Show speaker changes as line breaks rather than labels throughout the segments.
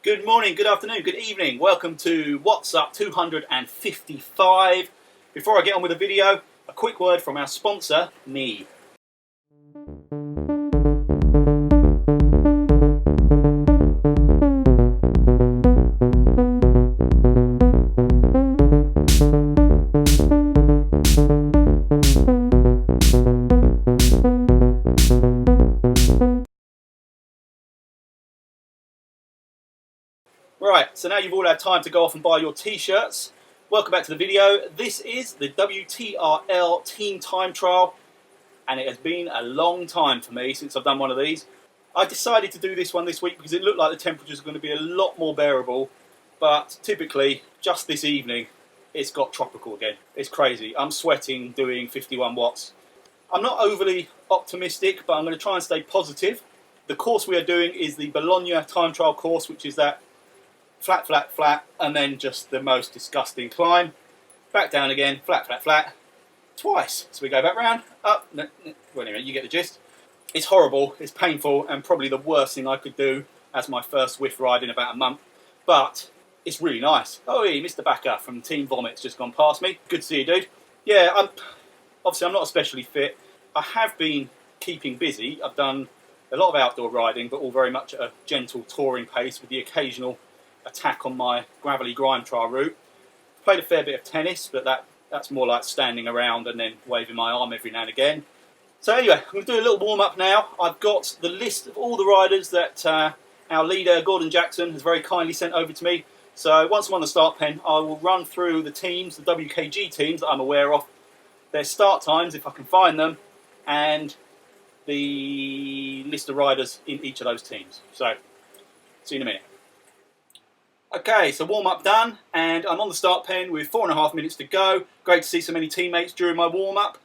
Good morning, good afternoon, good evening. Welcome to What's Up 255. Before I get on with the video, a quick word from our sponsor, me. Right, so now you've all had time to go off and buy your t-shirts. Welcome back to the video. This is the WTRL Team Time Trial, and it has been a long time for me since I've done one of these. I decided to do this one this week because it looked like the temperatures are going to be a lot more bearable, but typically, just this evening, it's got tropical again. It's crazy. I'm sweating doing 51 watts. I'm not overly optimistic, but I'm going to try and stay positive. The course we are doing is the Bologna time trial course, which is that flat, flat, flat, and then just the most disgusting climb. Back down again, flat, flat, flat, twice. So we go back round, up, well anyway, you get the gist. It's horrible, it's painful, and probably the worst thing I could do as my first Zwift ride in about a month. But it's really nice. Oh, hey, Mr. Backer from Team Vomit's just gone past me. Good to see you, dude. Yeah, obviously I'm not especially fit. I have been keeping busy. I've done a lot of outdoor riding, but all very much at a gentle touring pace with the occasional attack on my gravelly grime trial route. Played a fair bit of tennis, but that's more like standing around and then waving my arm every now and again. So anyway, I'm going to do a little warm-up now. I've got the list of all the riders that our leader, Gordon Jackson, has very kindly sent over to me. So once I'm on the start pen, I will run through the teams, the WKG teams that I'm aware of, their start times, if I can find them, and the list of riders in each of those teams. So, see you in a minute. Okay, so warm-up done, and I'm on the start pen with 4.5 minutes to go. Great to see so many teammates during my warm-up.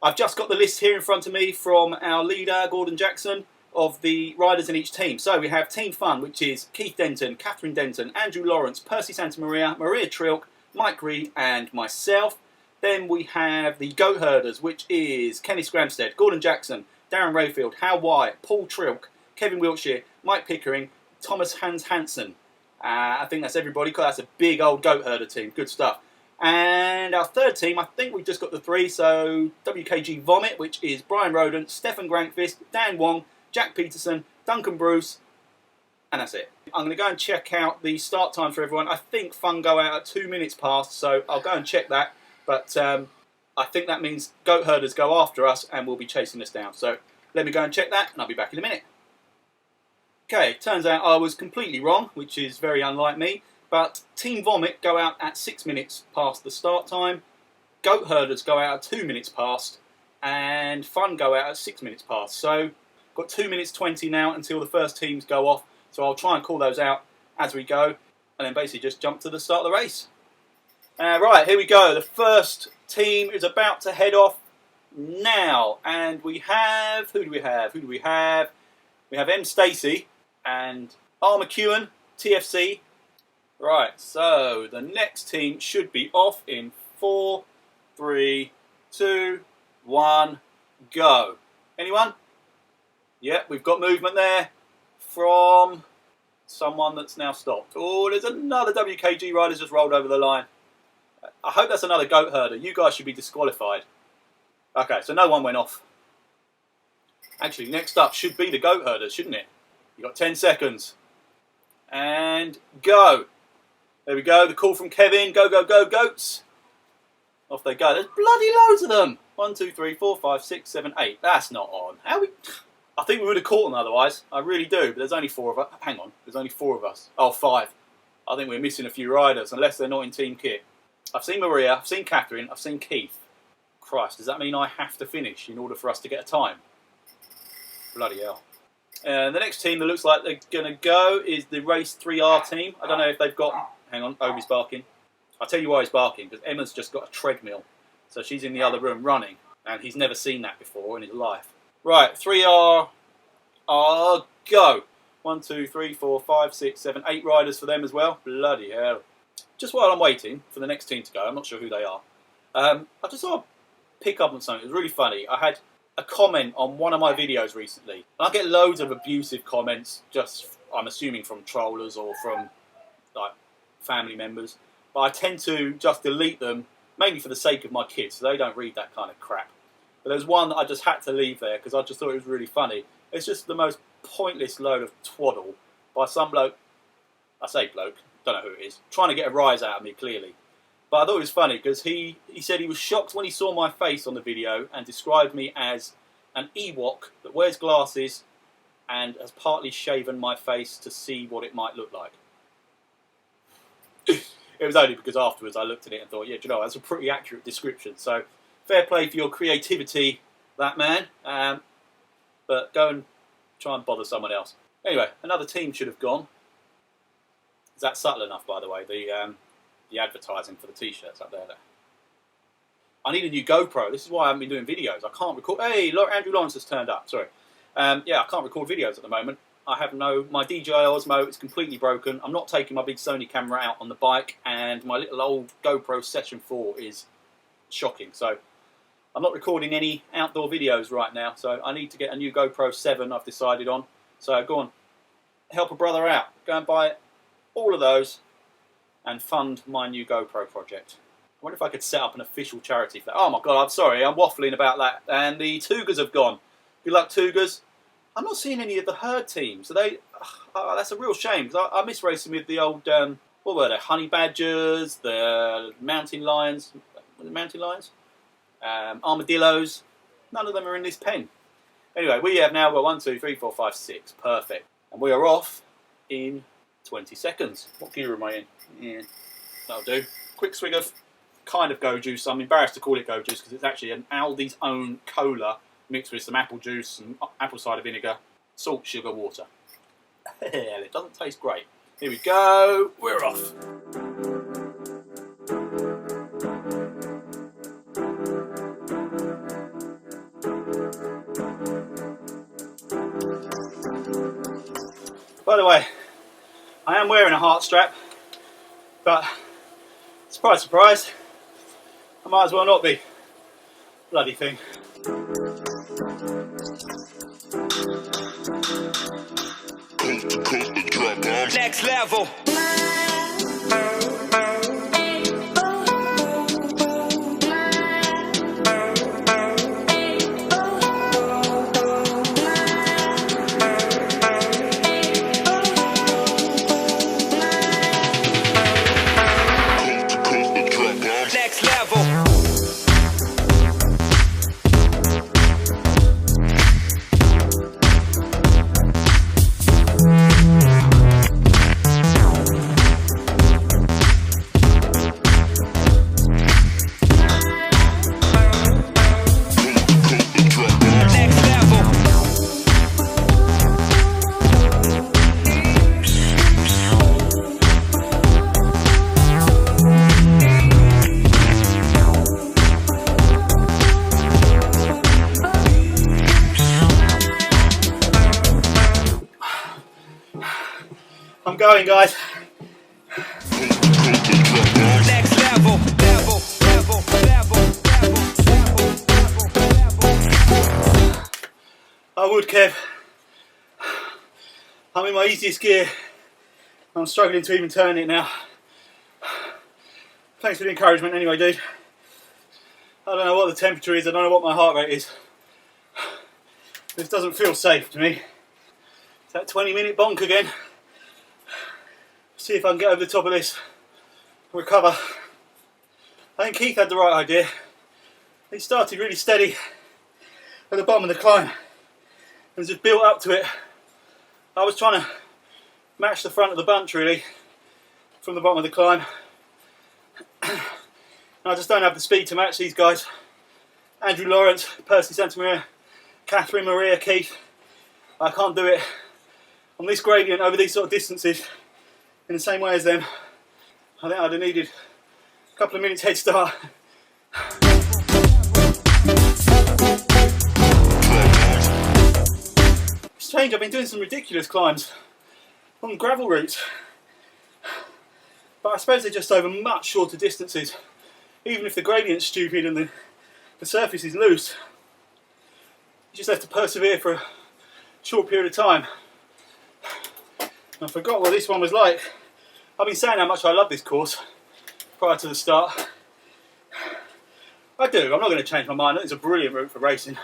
I've just got the list here in front of me from our leader, Gordon Jackson, of the riders in each team. So we have Team Fun, which is Keith Denton, Catherine Denton, Andrew Lawrence, Percy Santamaria, Maria Trilk, Mike Reed, and myself. Then we have the Goat Herders, which is Kenny Scramstead, Gordon Jackson, Darren Rayfield, Hal Wyatt, Paul Trilk, Kevin Wiltshire, Mike Pickering, Thomas Hans Hansen. I think that's everybody, because that's a big old Goat Herder team. Good stuff. And our third team, I think we've just got the three. So WKG Vomit, which is Brian Roden, Stefan Grankvist, Dan Wong, Jack Peterson, Duncan Bruce, and that's it. I'm going to go and check out the start time for everyone. I think Fun go out at 2 minutes past, so I'll go and check that. But I think that means Goat Herders go after us and will be chasing us down. So let me go and check that, and I'll be back in a minute. Okay, turns out I was completely wrong, which is very unlike me, but Team Vomit go out at 6 minutes past the start time, Goat Herders go out at 2 minutes past, and Fun go out at 6 minutes past. So, got 2 minutes 20 now until the first teams go off, so I'll try and call those out as we go, and then basically just jump to the start of the race. Right, here we go. The first team is about to head off now, and we have, who do we have? We have M. Stacey and R. McEwen, TFC. Right, so the next team should be off in 4, 3, 2, 1, go. Anyone? Yep, we've got movement there from someone that's now stopped. Oh, there's another WKG rider just rolled over the line. I hope that's another Goat Herder. You guys should be disqualified. Okay, so no one went off. Actually, next up should be the Goat Herders, shouldn't it? You've got 10 seconds. And go. There we go, the call from Kevin. Go, go, go, goats. Off they go. There's bloody loads of them. 1, 2, 3, 4, 5, 6, 7, 8. That's not on. I think we would have caught them otherwise. I really do, but there's only 4 of us. Hang on, there's only 4 of us. Oh, 5. I think we're missing a few riders, unless they're not in team kit. I've seen Maria, I've seen Catherine, I've seen Keith. Christ, does that mean I have to finish in order for us to get a time? Bloody hell. The next team that looks like they're going to go is the Race 3R team. I don't know if they've got... Hang on, Obi's barking. I'll tell you why he's barking, because Emma's just got a treadmill. So she's in the other room running, and he's never seen that before in his life. Right, 3R, go. 1, 2, 3, 4, 5, 6, 7, 8 riders for them as well. Bloody hell. Just while I'm waiting for the next team to go, I'm not sure who they are, I just saw a pick up on something. It was really funny. I had a comment on one of my videos recently. And I get loads of abusive comments just I'm assuming from trollers or from like family members, but I tend to just delete them mainly for the sake of my kids, so they don't read that kind of crap. But there's one that I just had to leave there because I just thought it was really funny. It's just the most pointless load of twaddle by some bloke, I say bloke, don't know who it is, trying to get a rise out of me clearly. But I thought it was funny because he said he was shocked when he saw my face on the video and described me as an Ewok that wears glasses and has partly shaven my face to see what it might look like. It was only because afterwards I looked at it and thought, yeah, do you know, that's a pretty accurate description. So fair play for your creativity, that man. But go and try and bother someone else. Anyway, another team should have gone. Is that subtle enough, by the way? The advertising for the t-shirts up there. I need a new GoPro. This is why I haven't been doing videos. I can't record. Hey, Andrew Lawrence has turned up. Sorry. Yeah, I can't record videos at the moment. I have my DJI Osmo is completely broken. I'm not taking my big Sony camera out on the bike, and my little old GoPro Session 4 is shocking. So I'm not recording any outdoor videos right now. So I need to get a new GoPro 7 I've decided on. So go on, help a brother out. Go and buy all of those and fund my new GoPro project. I wonder if I could set up an official charity for that. Oh my God, I'm sorry, I'm waffling about that. And the Tougars have gone. Good luck, Tougars. I'm not seeing any of the herd teams. So that's a real shame, because I miss racing with the old, what were they, honey badgers, the mountain lions, armadillos. None of them are in this pen. Anyway, we have now got 1, 2, 3, 4, 5, 6. Perfect. And we are off in 20 seconds. What gear am I in? Yeah, that'll do. Quick swig of kind of go juice. I'm embarrassed to call it go juice because it's actually an Aldi's own cola mixed with some apple juice and apple cider vinegar, salt, sugar, water. It doesn't taste great. Here we go. We're off. By the way, I am wearing a heart strap, but surprise, surprise, I might as well not be. Bloody thing.
Next level.
I'm going, guys.
Next level.
I would, Kev. I'm in my easiest gear. I'm struggling to even turn it now. Thanks for the encouragement anyway, dude. I don't know what the temperature is, I don't know what my heart rate is. This doesn't feel safe to me. It's that 20-minute bonk again. See if I can get over the top of this and recover. I think Keith had the right idea. He started really steady at the bottom of the climb and just built up to it. I was trying to match the front of the bunch really from the bottom of the climb. And I just don't have the speed to match these guys. Andrew Lawrence, Percy Santamaria, Catherine Maria, Keith. I can't do it on this gradient over these sort of distances in the same way as them. I think I'd have needed a couple of minutes head start. It's strange, I've been doing some ridiculous climbs on gravel routes, but I suppose they're just over much shorter distances. Even if the gradient's stupid and the surface is loose, you just have to persevere for a short period of time. I forgot what this one was like. I've been saying how much I love this course prior to the start. I do, I'm not going to change my mind. It's a brilliant route for racing.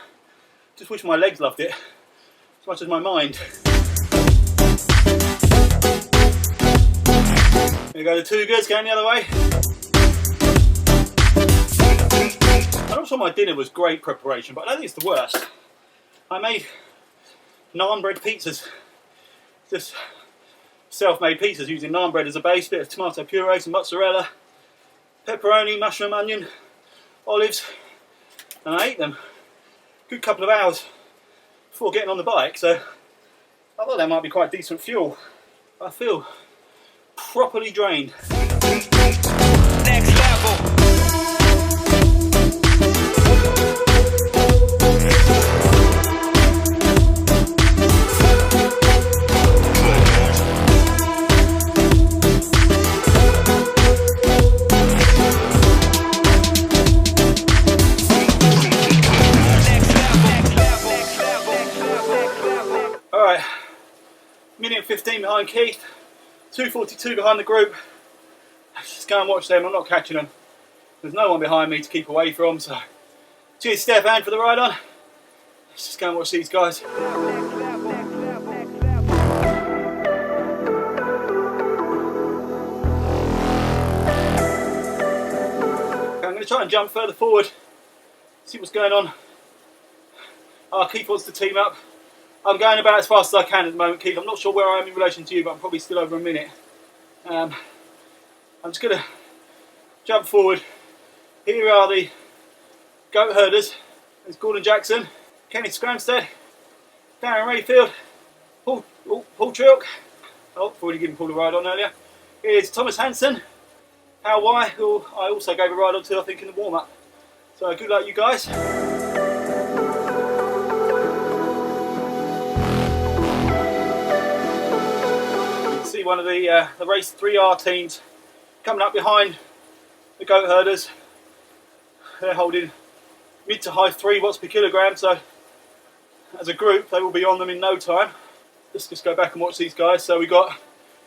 Just wish my legs loved it as much as my mind. Here we go, the two goods going the other way. I'm not sure my dinner was great preparation, but I don't think it's the worst. I made naan bread pizzas. Just self-made pizzas using naan bread as a base, bit of tomato puree, some mozzarella, pepperoni, mushroom, onion, olives, and I ate them. Good couple of hours before getting on the bike, so I thought that might be quite decent fuel. I feel properly drained.
Next level.
Alright, minute and 15 behind Keith, 2:42 behind the group. Let's just go and watch them. I'm not catching them. There's no one behind me to keep away from, so cheers Stefan for the ride on. Let's just go and watch these guys. Okay, I'm going to try and jump further forward, see what's going on. Keith wants to team up. I'm going about as fast as I can at the moment, Keith. I'm not sure where I am in relation to you, but I'm probably still over a minute. I'm just going to jump forward. Here are the goat herders. There's Gordon Jackson, Kenny Scramstead, Darren Rayfield, Paul Trilk. Oh, I've already given Paul a ride on earlier. Here's Thomas Hansen, Hal Y, who I also gave a ride on to, I think, in the warm-up. So good luck, you guys. See one of the race 3R teams coming up behind the goat herders. They're holding mid to high 3 watts per kilogram, so as a group they will be on them in no time. Let's just go back and watch these guys. So we got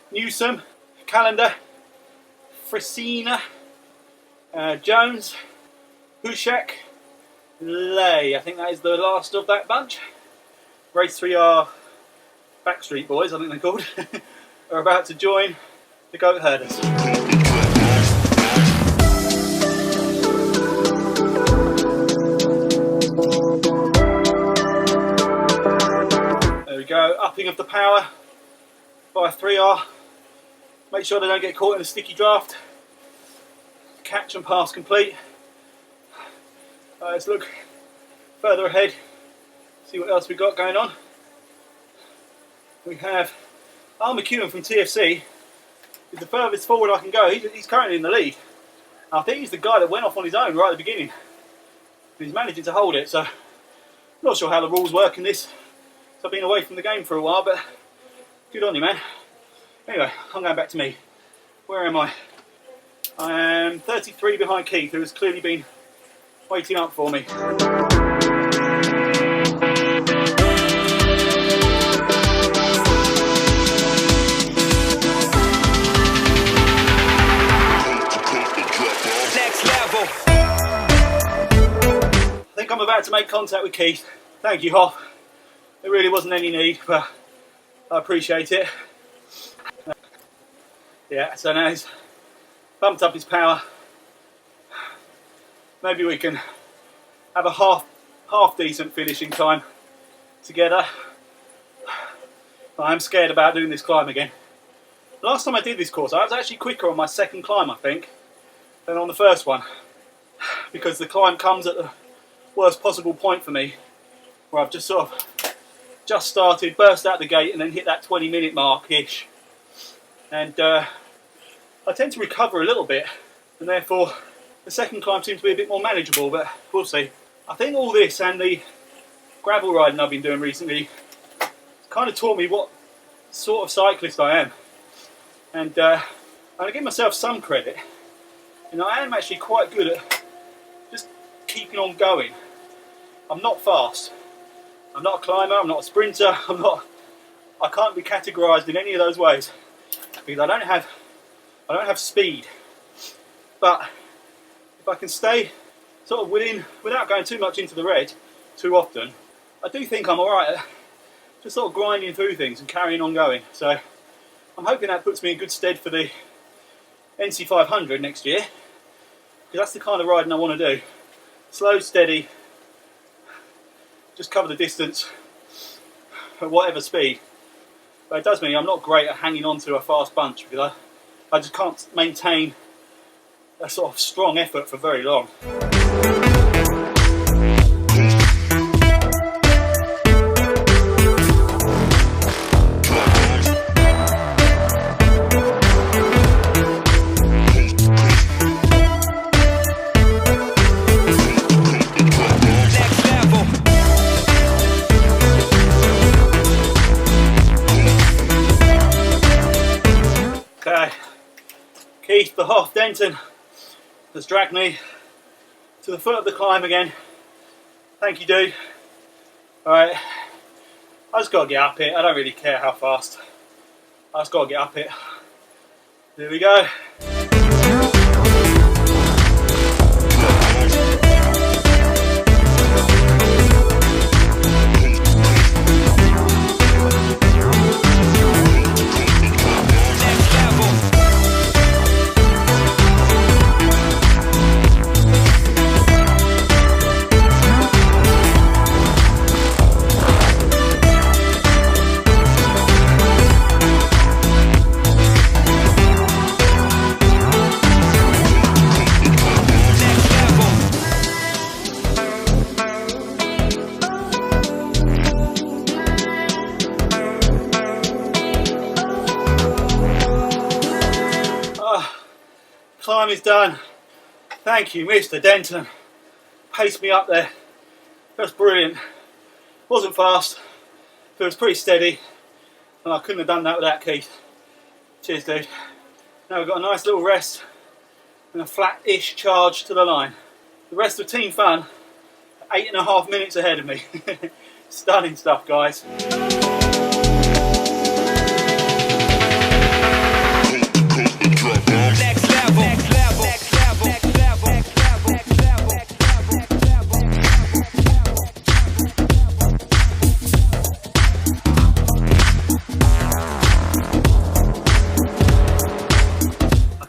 Newsom, Callender, Frisina, Jones, Hushak, Lay. I think that is the last of that bunch. Race 3R Backstreet Boys, I think they're called, are about to join the goat herders. There we go, upping of the power by 3R. Make sure they don't get caught in a sticky draft. Catch and pass complete. Let's look further ahead, see what else we've got going on. We have Al McEwen from TFC. Is the furthest forward I can go. He's currently in the lead. I think he's the guy that went off on his own right at the beginning. He's managing to hold it, so I'm not sure how the rules work in this. So I've been away from the game for a while, but good on you, man. Anyway, I'm going back to me. Where am I? I am 33 behind Keith, who has clearly been waiting up for me. I think I'm about to make contact with Keith. Thank you, Hoff. There really wasn't any need, but I appreciate it. Yeah, so now he's bumped up his power. Maybe we can have a half decent finishing time together. But I'm scared about doing this climb again. Last time I did this course, I was actually quicker on my second climb, I think, than on the first one. Because the climb comes at the worst possible point for me, where I've just sort of started, burst out the gate and then hit that 20-minute mark-ish. And I tend to recover a little bit, and therefore the second climb seems to be a bit more manageable, but we'll see. I think all this and the gravel riding I've been doing recently kind of taught me what sort of cyclist I am. And I'm going to give myself some credit. You know, I am actually quite good at just keeping on going. I'm not fast. I'm not a climber, I'm not a sprinter, I'm not I can't be categorised in any of those ways because I don't have speed. But if I can stay sort of without going too much into the red too often, I do think I'm alright at just sort of grinding through things and carrying on going. So I'm hoping that puts me in good stead for the NC 500 next year, because that's the kind of riding I want to do. Slow, steady, just cover the distance at whatever speed. But it does mean I'm not great at hanging on to a fast bunch, because I just can't maintain a sort of strong effort for very long. Okay, Keith the Hoff Denton has dragged me to the foot of the climb again. Thank you, dude. Alright, I just gotta get up it. I don't really care how fast. I just gotta get up it. Here we go. Climb is done. Thank you, Mr. Denton. Paced me up there. That's brilliant. Wasn't fast, but it was pretty steady, and I couldn't have done that without Keith. Cheers, dude. Now we've got a nice little rest and a flat-ish charge to the line. The rest of Team Fun, 8.5 minutes ahead of me. Stunning stuff, guys.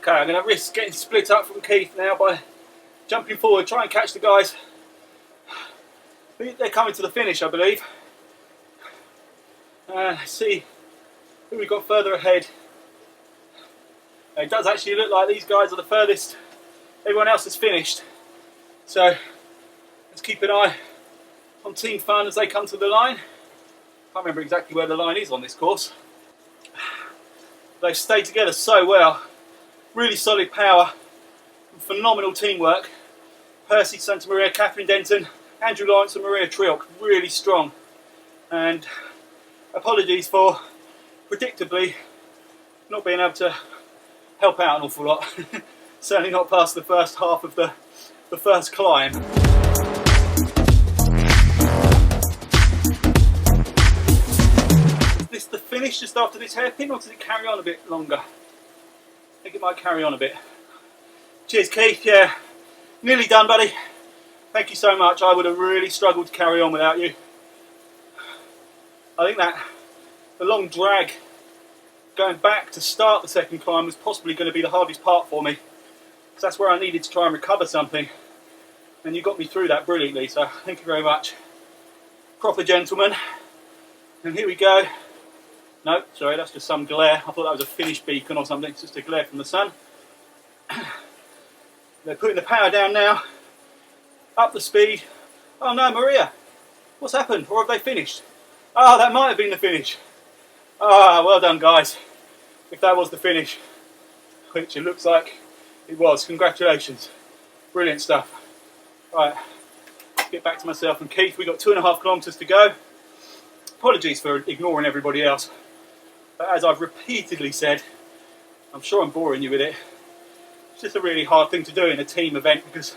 Okay, I'm going to risk getting split up from Keith now by jumping forward, try and catch the guys. They're coming to the finish, I believe. Let's see who we've got further ahead. It does actually look like these guys are the furthest. Everyone else has finished. So let's keep an eye on Team Fun as they come to the line. Can't remember exactly where the line is on this course. They've stayed together so well. Really solid power, phenomenal teamwork. Percy Santa Maria, Catherine Denton, Andrew Lawrence and Maria Trilk, really strong. And apologies for, predictably, not being able to help out an awful lot. Certainly not past the first half of the first climb. Is this the finish just after this hairpin, or does it carry on a bit longer? I think it might carry on a bit. Cheers, Keith. Yeah, nearly done, buddy. Thank you so much. I would have really struggled to carry on without you. I think that the long drag going back to start the second climb was possibly going to be the hardest part for me, because that's where I needed to try and recover something, and you got me through that brilliantly, so thank you very much. Proper gentleman. And here we go. No, sorry, that's just some glare. I thought that was a finish beacon or something. It's just a glare from the sun. They're putting the power down now. Up the speed. Oh no, Maria. What's happened? Or have they finished? Ah, that might have been the finish. Ah, well done, guys. If that was the finish, which it looks like it was. Congratulations. Brilliant stuff. Right, get back to myself and Keith. We've got 2.5 kilometres to go. Apologies for ignoring everybody else. But as I've repeatedly said, I'm sure I'm boring you with it. It's just a really hard thing to do in a team event, because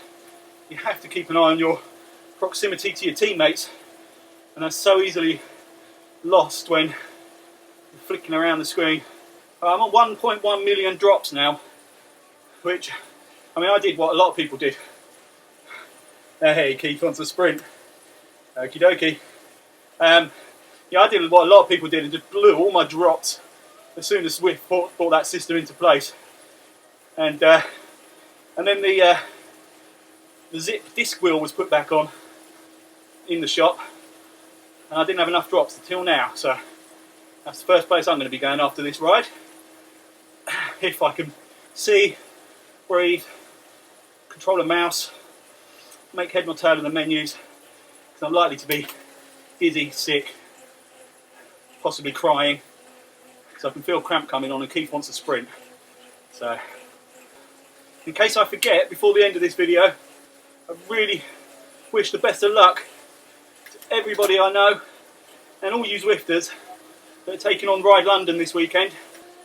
you have to keep an eye on your proximity to your teammates, and that's so easily lost when flicking around the screen. I'm on 1.1 million drops now, which, I mean, I did what a lot of people did. Hey, Keith wants a sprint. Okie dokie. Yeah, I did what a lot of people did and just blew all my drops as soon as Zwift brought that system into place. And then the zip disc wheel was put back on in the shop, and I didn't have enough drops until now. So that's the first place I'm going to be going after this ride. If I can see, breathe, control a mouse, make head nor tail of the menus, because I'm likely to be dizzy, sick, possibly crying, because I can feel cramp coming on and Keith wants a sprint. So, in case I forget before the end of this video, I really wish the best of luck to everybody I know and all you Zwifters that are taking on Ride London this weekend.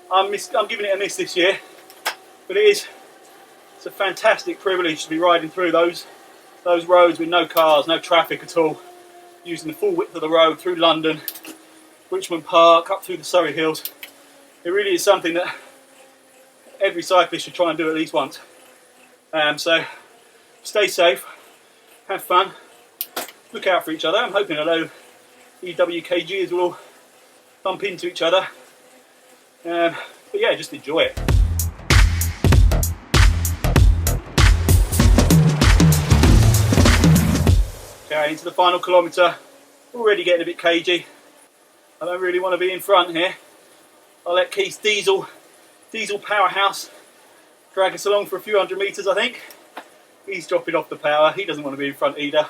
I'm giving it a miss this year, but it's a fantastic privilege to be riding through those roads with no cars, no traffic at all, using the full width of the road through London, Richmond Park, up through the Surrey Hills. It really is something that every cyclist should try and do at least once. So stay safe, have fun, look out for each other. I'm hoping a load of EWKGs will all bump into each other. But yeah, just enjoy it. Okay, into the final kilometre. Already getting a bit cagey. I don't really want to be in front here. I'll let Keith's diesel powerhouse drag us along for a few hundred metres, I think. He's dropping off the power. He doesn't want to be in front either.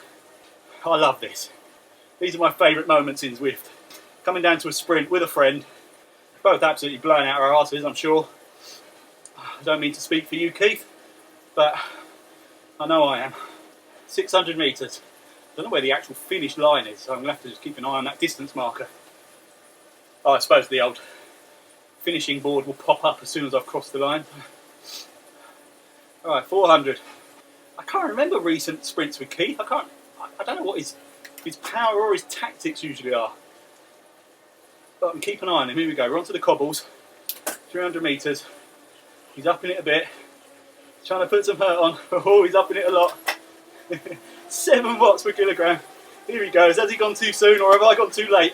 I love this. These are my favourite moments in Zwift. Coming down to a sprint with a friend. Both absolutely blowing out our arses, I'm sure. I don't mean to speak for you, Keith, but I know I am. 600 metres. I don't know where the actual finish line is, so I'm going to have to just keep an eye on that distance marker. Oh, I suppose the old finishing board will pop up as soon as I've crossed the line. Alright, 400. I can't remember recent sprints with Keith. I don't know what his power or his tactics usually are. But I can keep an eye on him. Here we go, we're onto the cobbles. 300 metres. He's upping it a bit. Trying to put some hurt on. Oh, he's upping it a lot. 7 watts per kilogram. Here he goes. Has he gone too soon or have I gone too late?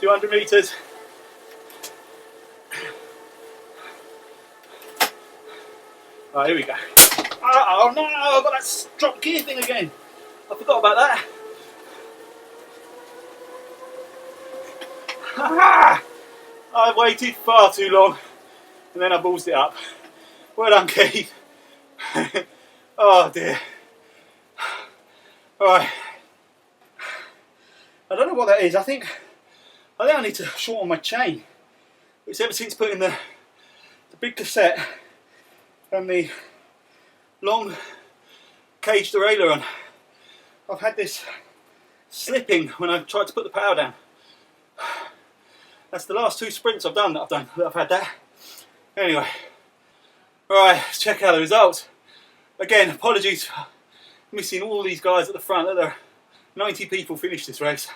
200 metres. Right, here we go. Oh no, I've got that drop gear thing again. I forgot about that. I waited far too long and then I ballsed it up. Well done, Keith. Oh dear. Alright. I don't know what that is. I think I need to shorten my chain. It's ever since putting the big cassette and the long cage derailleur on, I've had this slipping when I've tried to put the power down. That's the last 2 sprints I've had that. Anyway, alright, let's check out the results. Again, apologies for missing all these guys at the front. There are 90 people finished this race.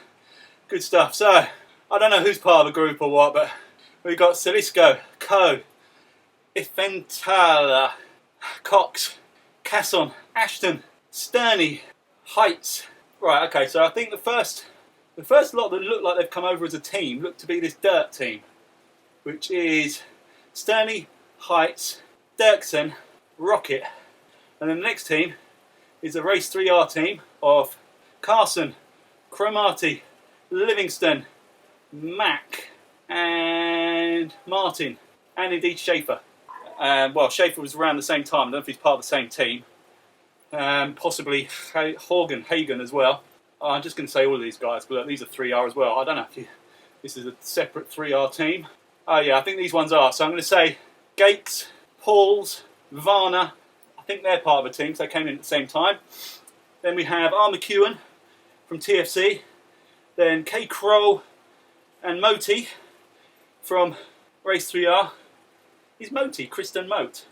Good stuff. So, I don't know who's part of the group or what, but we've got Salisco, Co, Ifentala, Cox, Casson, Ashton, Sterney, Heights. Right, okay, so I think the first lot that look like they've come over as a team look to be this dirt team, which is Sterney, Heights, Dirksen, Rocket, and then the next team is the Race 3R team of Carson, Cromarty, Livingston, Mack, and Martin, and indeed Schaefer. Well, Schaefer was around the same time. I don't know if he's part of the same team. Possibly Hagen as well. I'm just going to say all of these guys, but these are 3R as well. I don't know if this is a separate 3R team. Oh yeah, I think these ones are. So I'm going to say Gates, Pauls, Varna. I think they're part of a team, so they came in at the same time. Then we have R. McEwen from TFC. Then K. Kroll and Moti from Race 3R. Is Moti Kristen Mote?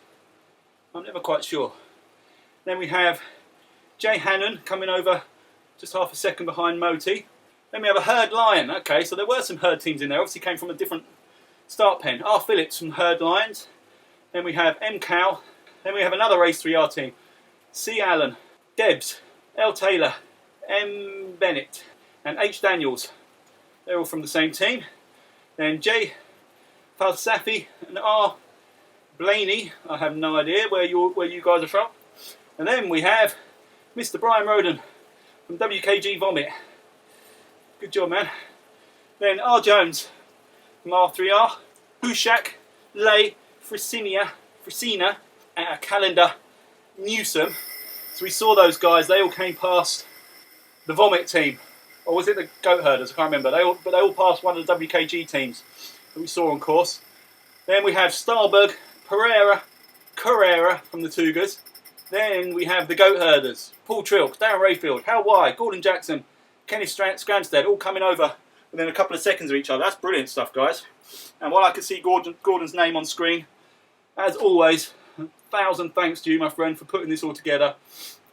I'm never quite sure. Then we have Jay Hannon coming over just half a second behind Moti. Then we have a Herd Lion. Okay, so there were some Herd teams in there. Obviously came from a different start pen. R. Phillips from Herd Lions. Then we have M. Cow. Then we have another Race 3R team. C. Allen, Debs, L. Taylor, M. Bennett, and H. Daniels. They're all from the same team. Then J. Falsafi and R. Blaney. I have no idea where you guys are from. And then we have Mr. Brian Roden from WKG Vomit. Good job, man. Then R. Jones from R3R. Hushak, Lay, Frisina, Calendar, Newsom. So we saw those guys. They all came past the Vomit team. Or was it the Goat Herders? I can't remember. They all passed one of the WKG teams that we saw on course. Then we have Starberg, Carrera from the Tugas. Then we have the Goat Herders, Paul Trilk, Darren Rayfield, Hal Wye, Gordon Jackson, Kenneth Scranstead, all coming over within a couple of seconds of each other. That's brilliant stuff, guys. And while I can see Gordon's name on screen, as always, 1,000 thanks to you, my friend, for putting this all together.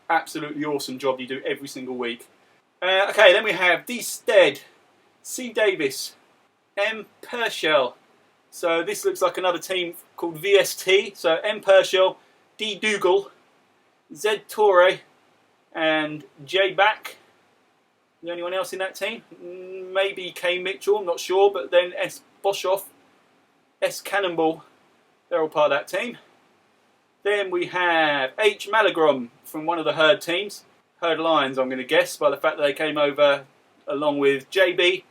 Absolutely awesome job you do every single week. Okay, then we have D. Stead, C. Davis, M. Pershell. So this looks like another team called VST. So M. Pershell, D. Dougal, Z. Torre, and J. Back. The only one else in that team? Maybe K. Mitchell, I'm not sure. But then S. Boshoff, S. Cannonball. They're all part of that team. Then we have H. Malagrom from one of the Herd teams. Herd Lions, I'm going to guess, by the fact that they came over along with JB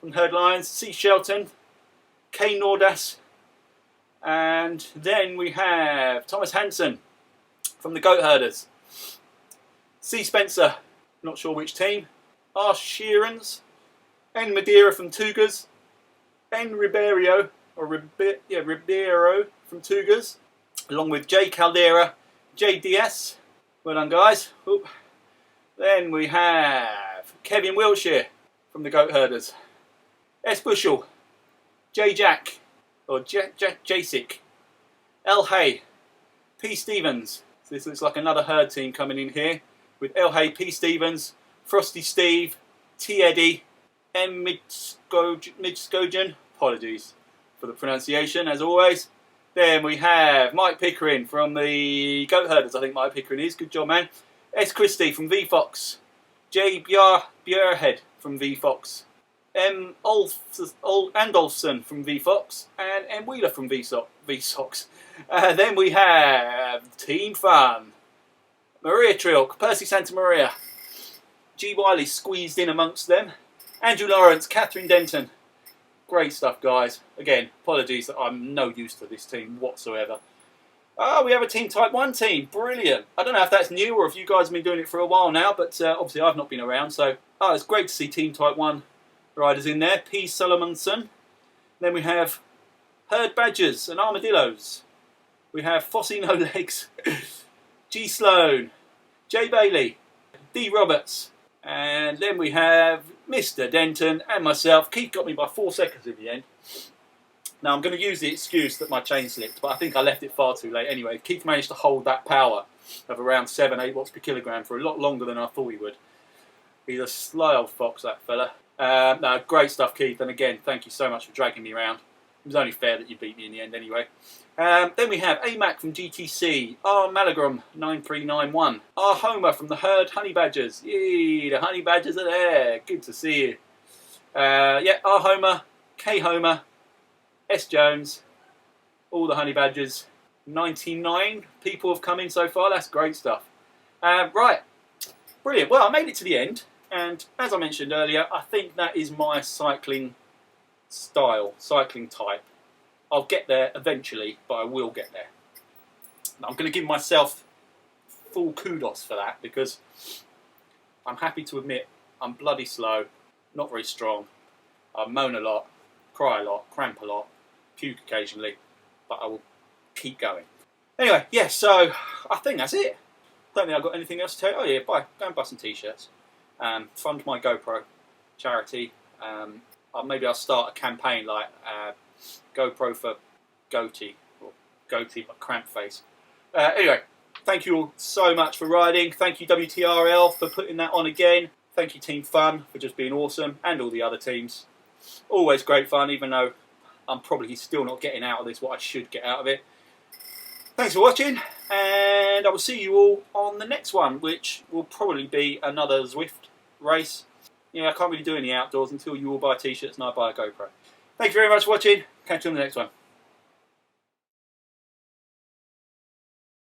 from Herd Lions, C. Shelton, K. Nordas, and then we have Thomas Hansen from the Goat Herders, C. Spencer, not sure which team, R. Sheerans, N. Madeira from Tugas, N. Ribeiro from Tugas, along with J. Caldera, J. DS. Well done, guys. Oop. Then we have Kevin Wiltshire from the Goat Herders, S. Bushell, J. Jack, or Jasic, L. Hay, P. Stevens. So this looks like another Herd team coming in here with L. Hay, P. Stevens, Frosty Steve, T. Eddie, M. Midskogen. Apologies for the pronunciation, as always. Then we have Mike Pickering from the Goat Herders. I think Mike Pickering is. Good job, man. S. Christie from VFox, J. Bjerhead from VFox, M. Andolfsson from VFox, and M. Wheeler from VSox. Then we have Team Fun, Maria Trilk, Percy Santa Maria, G. Wiley squeezed in amongst them, Andrew Lawrence, Catherine Denton. Great stuff, guys. Again, apologies that I'm no use to this team whatsoever. Oh, we have a Team Type 1 team. Brilliant. I don't know if that's new or if you guys have been doing it for a while now, but obviously I've not been around. So, it's great to see Team Type 1 riders in there. P. Solomonson. Then we have Herd Badgers and Armadillos. We have Fossey No Legs, G. Sloan, J. Bailey, D. Roberts. And then we have Mr. Denton and myself. Keith got me by 4 seconds in the end. Now, I'm going to use the excuse that my chain slipped, but I think I left it far too late anyway. Keith managed to hold that power of around 7-8 watts per kilogram for a lot longer than I thought he would. He's a sly old fox, that fella. No, great stuff, Keith, and again, thank you so much for dragging me around. It was only fair that you beat me in the end anyway. Then we have AMAC from GTC, R. Malagrom 9391, R. Homer from the Herd Honey Badgers. Yee, the Honey Badgers are there. Good to see you. Yeah, R. Homer, K. Homer, S. Jones, all the Honey Badgers. 99 people have come in so far. That's great stuff. Right, brilliant. Well, I made it to the end, and as I mentioned earlier, I think that is my cycling style, cycling type. I'll get there eventually, but I will get there. I'm going to give myself full kudos for that, because I'm happy to admit I'm bloody slow, not very strong. I moan a lot, cry a lot, cramp a lot, puke occasionally, but I will keep going. Anyway, yeah, so I think that's it. Don't think I've got anything else to tell you. Oh yeah, go and buy some t-shirts. Fund my GoPro charity. Maybe I'll start a campaign like GoPro for goatee, or goatee but cramp face. Anyway, thank you all so much for riding. Thank you WTRL for putting that on again. Thank you Team Fun for just being awesome, and all the other teams. Always great fun, even though I'm probably still not getting out of this what I should get out of it. Thanks for watching, and I will see you all on the next one, which will probably be another Zwift race. I can't really do any outdoors until you all buy t-shirts and I buy a GoPro. Thank you very much for watching. Catch you on the next one.